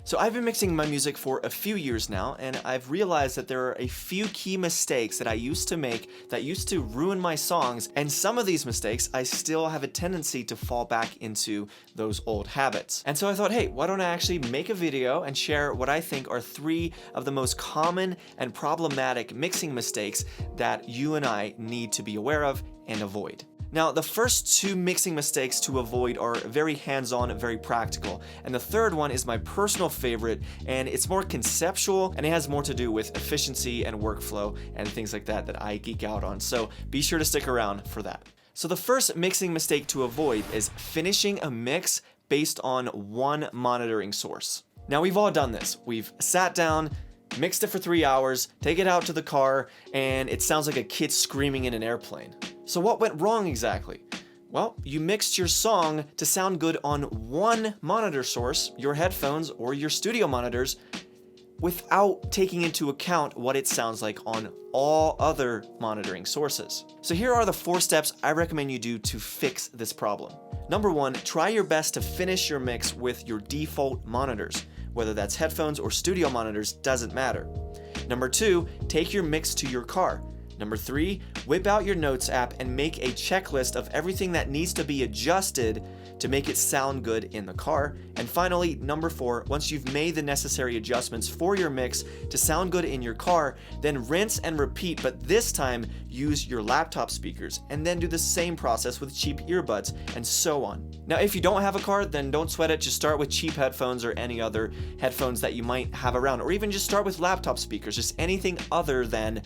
So I've been mixing my music for a few years now, and I've realized that there are a few key mistakes that I used to make that used to ruin my songs, and some of these mistakes I still have a tendency to fall back into those old habits. And so I thought, hey, why don't I actually make a video and share what I think are 3 of the most common and problematic mixing mistakes that you and I need to be aware of and avoid. Now, the first 2 mixing mistakes to avoid are very hands-on, very practical. And the third one is my personal favorite, and it's more conceptual, and it has more to do with efficiency and workflow and things like that that I geek out on. So be sure to stick around for that. So the first mixing mistake to avoid is finishing a mix based on one monitoring source. Now, we've all done this. We've sat down, mixed it for 3 hours, take it out to the car, and it sounds like a kid screaming in an airplane. So what went wrong exactly? Well, you mixed your song to sound good on one monitor source, your headphones or your studio monitors, without taking into account what it sounds like on all other monitoring sources. So here are the 4 steps I recommend you do to fix this problem. Number 1, try your best to finish your mix with your default monitors. Whether that's headphones or studio monitors, doesn't matter. Number 2, take your mix to your car. Number 3, whip out your notes app and make a checklist of everything that needs to be adjusted to make it sound good in the car. And finally, number 4, once you've made the necessary adjustments for your mix to sound good in your car, then rinse and repeat, but this time use your laptop speakers, and then do the same process with cheap earbuds, and so on. Now, if you don't have a car, then don't sweat it. Just start with cheap headphones or any other headphones that you might have around, or even just start with laptop speakers, just anything other than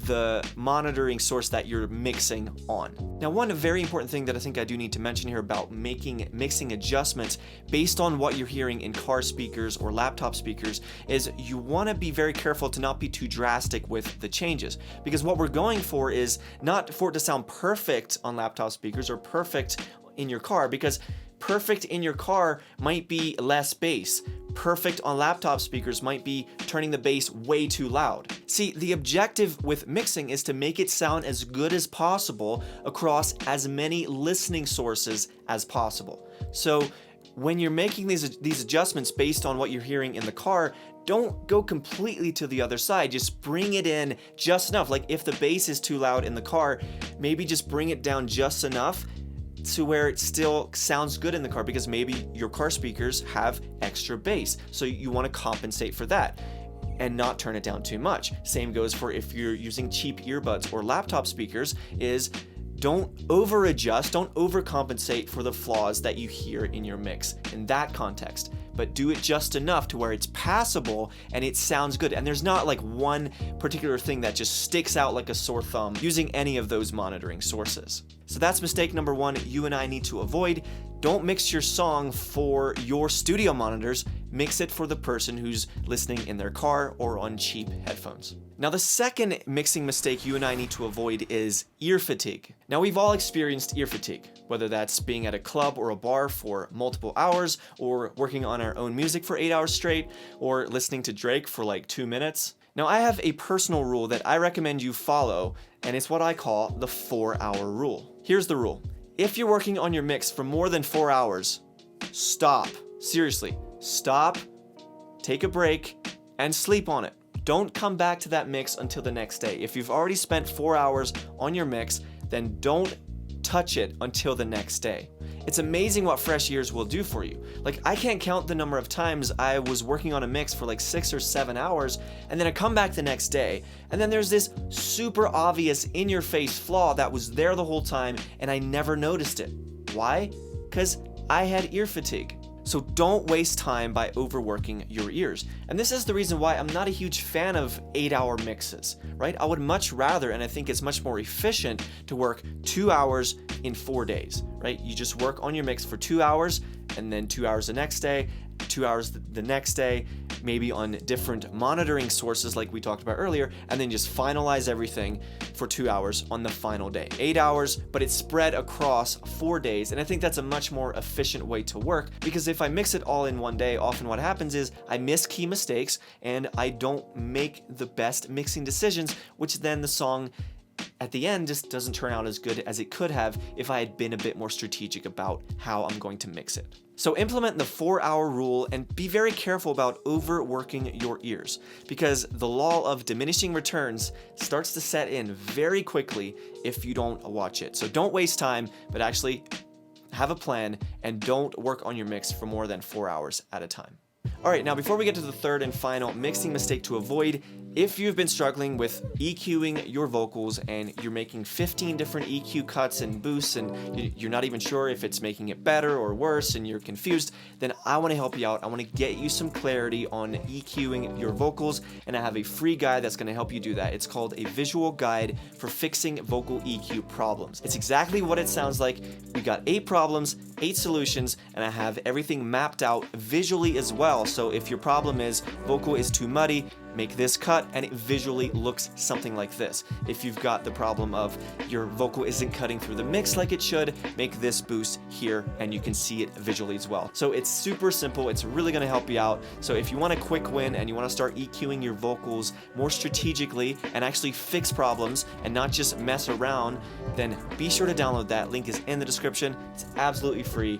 the monitoring source that you're mixing on. Now, one very important thing that I think I do need to mention here about making mixing adjustments based on what you're hearing in car speakers or laptop speakers is you want to be very careful to not be too drastic with the changes, because what we're going for is not for it to sound perfect on laptop speakers or perfect in your car, because perfect in your car might be less bass. Perfect on laptop speakers might be turning the bass way too loud. See, the objective with mixing is to make it sound as good as possible across as many listening sources as possible. So when you're making these adjustments based on what you're hearing in the car, don't go completely to the other side. Just bring it in just enough. Like if the bass is too loud in the car, maybe just bring it down just enough to where it still sounds good in the car, because maybe your car speakers have extra bass. So you want to compensate for that and not turn it down too much. Same goes for if you're using cheap earbuds or laptop speakers, is don't over adjust, don't overcompensate for the flaws that you hear in your mix in that context, but do it just enough to where it's passable and it sounds good. And there's not like one particular thing that just sticks out like a sore thumb using any of those monitoring sources. So that's mistake number 1 you and I need to avoid. Don't mix your song for your studio monitors, mix it for the person who's listening in their car or on cheap headphones. Now, the second mixing mistake you and I need to avoid is ear fatigue. Now, we've all experienced ear fatigue, whether that's being at a club or a bar for multiple hours, or working on our own music for 8 hours straight, or listening to Drake for like 2 minutes. Now, I have a personal rule that I recommend you follow, and it's what I call the 4-hour rule. Here's the rule. If you're working on your mix for more than 4 hours, stop. Seriously, stop, take a break, and sleep on it. Don't come back to that mix until the next day. If you've already spent 4 hours on your mix, then don't touch it until the next day. It's amazing what fresh ears will do for you. Like, I can't count the number of times I was working on a mix for like 6 or 7 hours, and then I come back the next day, and then there's this super obvious in-your-face flaw that was there the whole time, and I never noticed it. Why? Because I had ear fatigue. So don't waste time by overworking your ears. And this is the reason why I'm not a huge fan of 8-hour mixes, right? I would much rather, and I think it's much more efficient, to work 2 hours in 4 days, right? You just work on your mix for 2 hours, and then 2 hours the next day, 2 hours the next day, maybe on different monitoring sources like we talked about earlier, and then just finalize everything for 2 hours on the final day. 8 hours, but it's spread across 4 days, and I think that's a much more efficient way to work, because if I mix it all in one day, often what happens is I miss key mistakes and I don't make the best mixing decisions, which then the song at the end just doesn't turn out as good as it could have if I had been a bit more strategic about how I'm going to mix it. So implement the 4-hour rule and be very careful about overworking your ears, because the law of diminishing returns starts to set in very quickly if you don't watch it. So don't waste time, but actually have a plan and don't work on your mix for more than 4 hours at a time. Alright, now before we get to the third and final mixing mistake to avoid, if you've been struggling with EQing your vocals and you're making 15 different EQ cuts and boosts and you're not even sure if it's making it better or worse and you're confused, then I want to help you out. I want to get you some clarity on EQing your vocals, and I have a free guide that's going to help you do that. It's called a visual guide for fixing vocal EQ problems. It's exactly what it sounds like. We got 8 problems, 8 solutions, and I have everything mapped out visually as well. So if your problem is vocal is too muddy, make this cut and it visually looks something like this. If you've got the problem of your vocal isn't cutting through the mix like it should, make this boost here and you can see it visually as well. So it's super simple. It's really going to help you out. So if you want a quick win and you want to start EQing your vocals more strategically and actually fix problems and not just mess around, then be sure to download that. Link is in the description. It's absolutely free.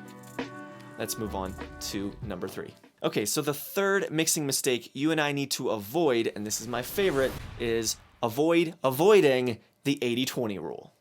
Let's move on to number 3. Okay, so the third mixing mistake you and I need to avoid, and this is my favorite, is avoiding the 80-20 rule.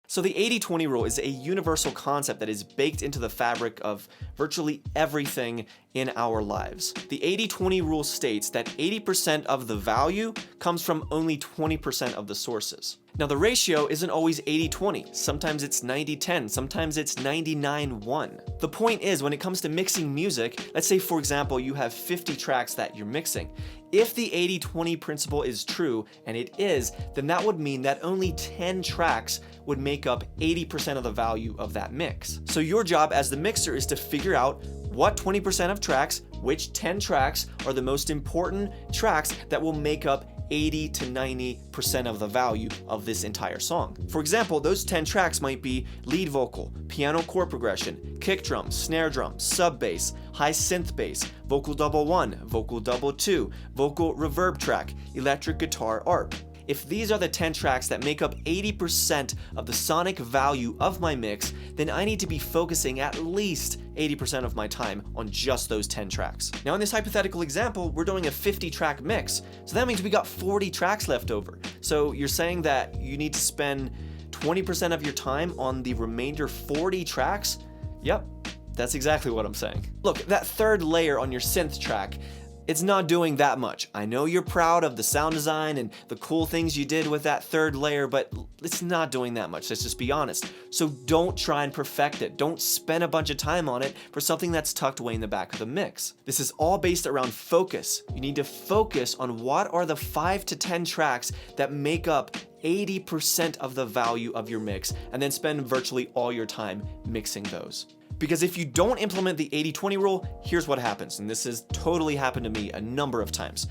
So the 80-20 rule is a universal concept that is baked into the fabric of virtually everything in our lives. The 80-20 rule states that 80% of the value comes from only 20% of the sources. Now the ratio isn't always 80-20, sometimes it's 90-10, sometimes it's 99-1. The point is, when it comes to mixing music, let's say for example you have 50 tracks that you're mixing. If the 80-20 principle is true, and it is, then that would mean that only 10 tracks would make up 80% of the value of that mix. So your job as the mixer is to figure out what 20% of tracks, which 10 tracks are the most important tracks that will make up 80 to 90% of the value of this entire song. For example, those 10 tracks might be lead vocal, piano chord progression, kick drum, snare drum, sub bass, high synth bass, vocal double 1, vocal double 2, vocal reverb track, electric guitar ARP. If these are the 10 tracks that make up 80% of the sonic value of my mix, then I need to be focusing at least 80% of my time on just those 10 tracks. Now in this hypothetical example, we're doing a 50-track mix, so that means we got 40 tracks left over. So you're saying that you need to spend 20% of your time on the remainder 40 tracks? Yep, that's exactly what I'm saying. Look, that third layer on your synth track, it's not doing that much. I know you're proud of the sound design and the cool things you did with that third layer, but it's not doing that much. Let's just be honest. So don't try and perfect it. Don't spend a bunch of time on it for something that's tucked away in the back of the mix. This is all based around focus. You need to focus on what are the 5 to 10 tracks that make up 80% of the value of your mix, and then spend virtually all your time mixing those. Because if you don't implement the 80-20 rule, here's what happens, and this has totally happened to me a number of times.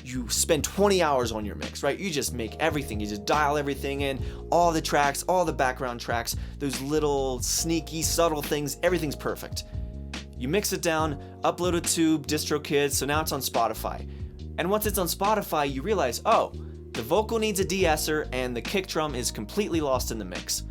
You spend 20 hours on your mix, right? You just make everything, you just dial everything in, all the tracks, all the background tracks, those little sneaky, subtle things, everything's perfect. You mix it down, upload it to DistroKid, so now it's on Spotify. And once it's on Spotify, you realize, oh, the vocal needs a de-esser and the kick drum is completely lost in the mix.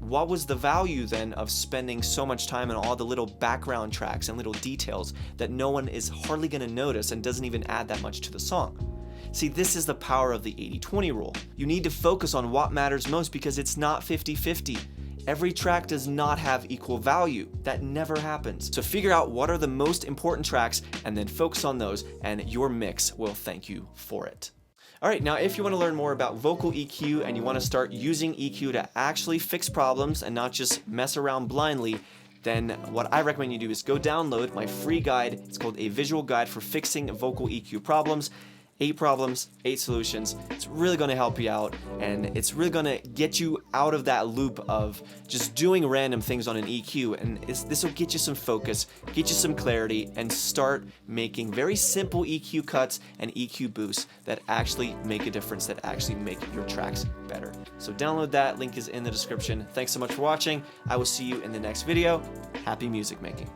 What was the value then of spending so much time on all the little background tracks and little details that no one is hardly going to notice and doesn't even add that much to the song? See, this is the power of the 80-20 rule. You need to focus on what matters most, because it's not 50-50. Every track does not have equal value. That never happens. So figure out what are the most important tracks and then focus on those, and your mix will thank you for it. Alright, now if you want to learn more about vocal EQ and you want to start using EQ to actually fix problems and not just mess around blindly, then what I recommend you do is go download my free guide. It's called A Visual Guide for Fixing Vocal EQ Problems. 8 problems, 8 solutions. It's really going to help you out, and it's really going to get you out of that loop of just doing random things on an EQ, and this will get you some focus, get you some clarity, and start making very simple EQ cuts and EQ boosts that actually make a difference, that actually make your tracks better. So download that, link is in the description. Thanks so much for watching. I will see you in the next video. Happy music making.